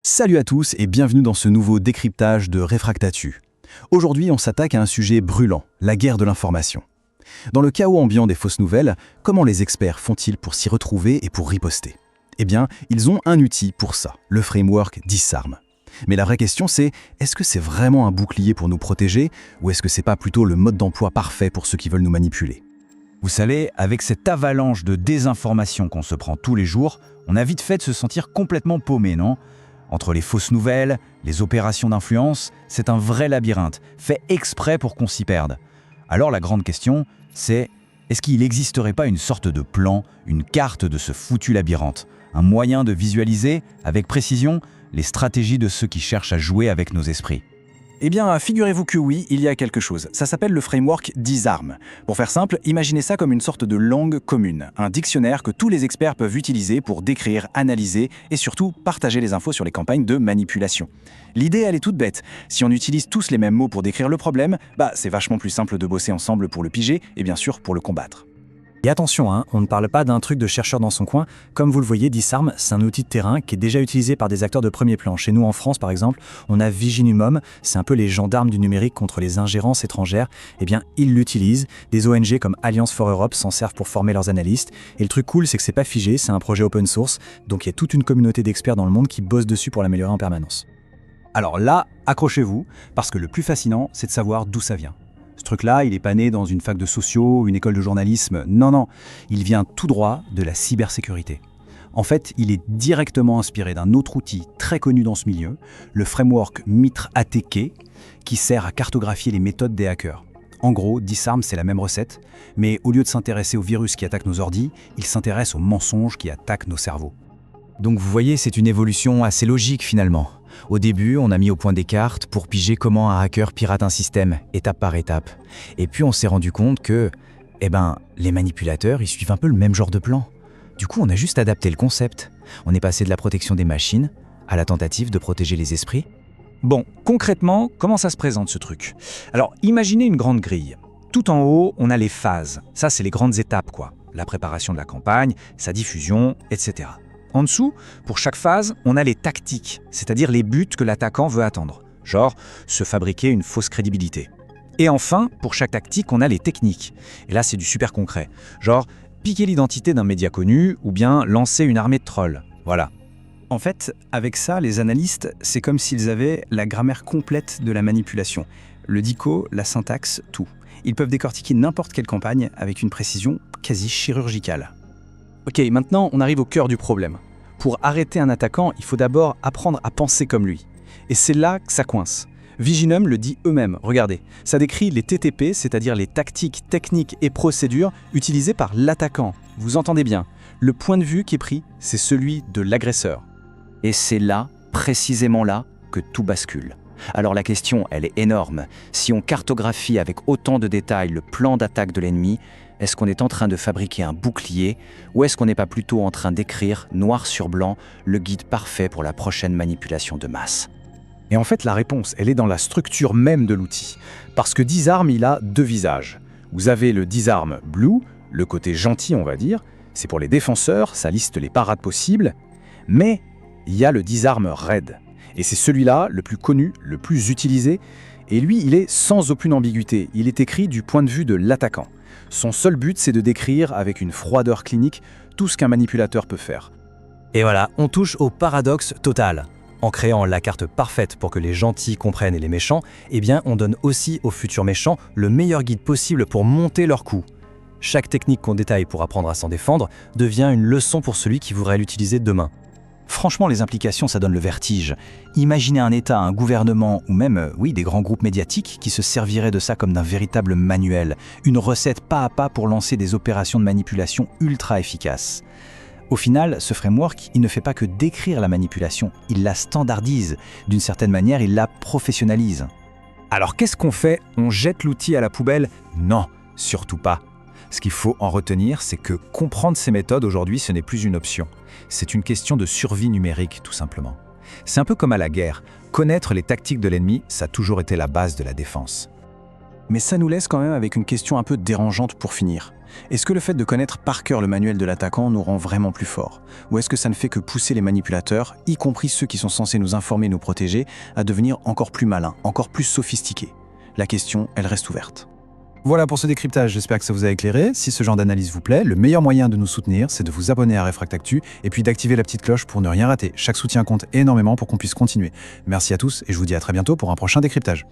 Salut à tous et bienvenue dans ce nouveau décryptage de Réfractatu. Aujourd'hui, on s'attaque à un sujet brûlant, la guerre de l'information. Dans le chaos ambiant des fausses nouvelles, comment les experts font-ils pour s'y retrouver et pour riposter? Eh bien, ils ont un outil pour ça, le framework Disarm. Mais la vraie question c'est, est-ce que c'est vraiment un bouclier pour nous protéger ou est-ce que c'est pas plutôt le mode d'emploi parfait pour ceux qui veulent nous manipuler? Vous savez, avec cette avalanche de désinformation qu'on se prend tous les jours, on a vite fait de se sentir complètement paumé, non? Entre les fausses nouvelles, les opérations d'influence, c'est un vrai labyrinthe, fait exprès pour qu'on s'y perde. Alors la grande question, c'est est-ce qu'il n'existerait pas une sorte de plan, une carte de ce foutu labyrinthe, un moyen de visualiser, avec précision, les stratégies de ceux qui cherchent à jouer avec nos esprits? Eh bien, figurez-vous que oui, il y a quelque chose. Ça s'appelle le framework Disarm. Pour faire simple, imaginez ça comme une sorte de langue commune, un dictionnaire que tous les experts peuvent utiliser pour décrire, analyser et surtout partager les infos sur les campagnes de manipulation. L'idée, elle est toute bête. Si on utilise tous les mêmes mots pour décrire le problème, c'est vachement plus simple de bosser ensemble pour le piger et bien sûr pour le combattre. Et attention, on ne parle pas d'un truc de chercheur dans son coin. Comme vous le voyez, Disarm, c'est un outil de terrain qui est déjà utilisé par des acteurs de premier plan. Chez nous, en France, par exemple, on a Viginumum, c'est un peu les gendarmes du numérique contre les ingérences étrangères. Eh bien, ils l'utilisent. Des ONG comme Alliance for Europe s'en servent pour former leurs analystes. Et le truc cool, c'est que c'est pas figé, c'est un projet open source. Donc il y a toute une communauté d'experts dans le monde qui bossent dessus pour l'améliorer en permanence. Alors là, accrochez-vous, parce que le plus fascinant, c'est de savoir d'où ça vient. Ce truc-là, il n'est pas né dans une fac de sociaux, une école de journalisme. Non, il vient tout droit de la cybersécurité. En fait, il est directement inspiré d'un autre outil très connu dans ce milieu, le framework MITRE-ATK, qui sert à cartographier les méthodes des hackers. En gros, Disarm, c'est la même recette, mais au lieu de s'intéresser aux virus qui attaquent nos ordis, il s'intéresse aux mensonges qui attaquent nos cerveaux. Donc vous voyez, c'est une évolution assez logique finalement. Au début, on a mis au point des cartes pour piger comment un hacker pirate un système, étape par étape. Et puis on s'est rendu compte que, les manipulateurs, ils suivent un peu le même genre de plan. Du coup, on a juste adapté le concept. On est passé de la protection des machines à la tentative de protéger les esprits. Bon, concrètement, comment ça se présente ce truc? Alors, imaginez une grande grille. Tout en haut, on a les phases. Ça, c'est les grandes étapes, quoi. La préparation de la campagne, sa diffusion, etc. En dessous, pour chaque phase, on a les tactiques, c'est-à-dire les buts que l'attaquant veut atteindre, genre se fabriquer une fausse crédibilité. Et enfin, pour chaque tactique, on a les techniques. Et là, c'est du super concret, genre piquer l'identité d'un média connu ou bien lancer une armée de trolls. Voilà. En fait, avec ça, les analystes, c'est comme s'ils avaient la grammaire complète de la manipulation. Le dico, la syntaxe, tout. Ils peuvent décortiquer n'importe quelle campagne avec une précision quasi chirurgicale. Ok, maintenant on arrive au cœur du problème. Pour arrêter un attaquant, il faut d'abord apprendre à penser comme lui. Et c'est là que ça coince. Viginum le dit eux-mêmes, regardez. Ça décrit les TTP, c'est-à-dire les tactiques, techniques et procédures utilisées par l'attaquant. Vous entendez bien, le point de vue qui est pris, c'est celui de l'agresseur. Et c'est là, précisément là, que tout bascule. Alors la question, elle est énorme. Si on cartographie avec autant de détails le plan d'attaque de l'ennemi, est-ce qu'on est en train de fabriquer un bouclier ou est-ce qu'on n'est pas plutôt en train d'écrire, noir sur blanc, le guide parfait pour la prochaine manipulation de masse? Et en fait, la réponse, elle est dans la structure même de l'outil. Parce que Disarm, il a deux visages. Vous avez le Disarm Blue, le côté gentil, on va dire. C'est pour les défenseurs, ça liste les parades possibles. Mais il y a le Disarm Red. Et c'est celui-là, le plus connu, le plus utilisé. Et lui, il est sans aucune ambiguïté. Il est écrit du point de vue de l'attaquant. Son seul but, c'est de décrire avec une froideur clinique tout ce qu'un manipulateur peut faire. Et voilà, on touche au paradoxe total. En créant la carte parfaite pour que les gentils comprennent et les méchants, on donne aussi aux futurs méchants le meilleur guide possible pour monter leur coup. Chaque technique qu'on détaille pour apprendre à s'en défendre devient une leçon pour celui qui voudrait l'utiliser demain. Franchement, les implications, ça donne le vertige. Imaginez un État, un gouvernement ou même, des grands groupes médiatiques qui se serviraient de ça comme d'un véritable manuel, une recette pas à pas pour lancer des opérations de manipulation ultra efficaces. Au final, ce framework, il ne fait pas que décrire la manipulation, il la standardise. D'une certaine manière, il la professionnalise. Alors qu'est-ce qu'on fait? On jette l'outil à la poubelle? Non, surtout pas. Ce qu'il faut en retenir, c'est que comprendre ces méthodes aujourd'hui, ce n'est plus une option. C'est une question de survie numérique, tout simplement. C'est un peu comme à la guerre. Connaître les tactiques de l'ennemi, ça a toujours été la base de la défense. Mais ça nous laisse quand même avec une question un peu dérangeante pour finir. Est-ce que le fait de connaître par cœur le manuel de l'attaquant nous rend vraiment plus forts? Ou est-ce que ça ne fait que pousser les manipulateurs, y compris ceux qui sont censés nous informer et nous protéger, à devenir encore plus malins, encore plus sophistiqués? La question, elle reste ouverte. Voilà pour ce décryptage, j'espère que ça vous a éclairé. Si ce genre d'analyse vous plaît, le meilleur moyen de nous soutenir, c'est de vous abonner à Réfractactu et puis d'activer la petite cloche pour ne rien rater. Chaque soutien compte énormément pour qu'on puisse continuer. Merci à tous et je vous dis à très bientôt pour un prochain décryptage.